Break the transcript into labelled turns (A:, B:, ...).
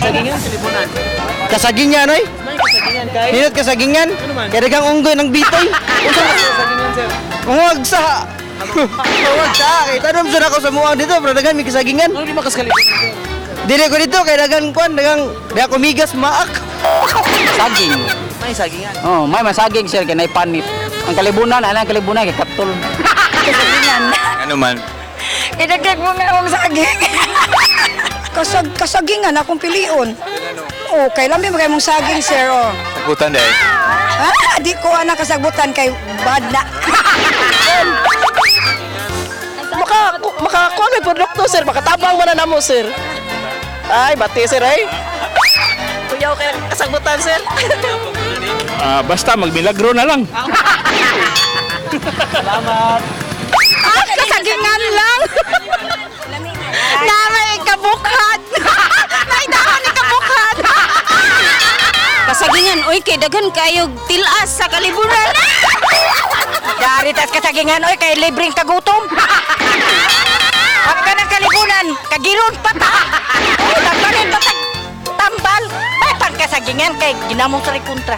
A: kasagingan, silipunan.
B: Kasagingan oy.
A: May kasagingan kay.
B: Hinot kasagingan.
A: Ano man?
B: Kaya dagang unggoy ng bitoy.
A: Unsa man kasagingan sir?
B: Huwag sa. Huwag sa. Kaya tanong sa ako sa muang dito, pero dagan may kasagingan.
A: Ano di makasalipunan sir?
B: Dili ko dito, kaya dagan kuan, dagang kumigas maak.
C: Saging.
A: May sagingan.
C: Oh, may masaging sir kay nay panit. Ang kalibunan, ana ang kalibunan kay katol.
D: Kasagingan.
E: Ano man?
D: Idagdag mo nga akong saging. Kasagingan akong pilion. Oh, kay lambi mo kay mong saging, sir, oh.
E: Sagutan dahil.
D: Di ko anak kasagutan kay badna.
A: Makakuha may produkto sir, makatabang man na mo sir. Ay, bati sir ay. Kuyaw kay kasagutan sir.
F: Basta magmilagro na lang.
A: Salamat.
D: Kasagingan lang. Na may kabukhat. May dahon ni kabukhat.
G: Kasagingan, oy, kay daghan kayo tilas sa kalibunan.
D: Dari tas kasagingan, oy, kay libreng kagutom. Huwag ka ng kalibunan, kagilon pata. Oh, nagparin patag tambal. May pang kasagingan kay ginamong sa kontra.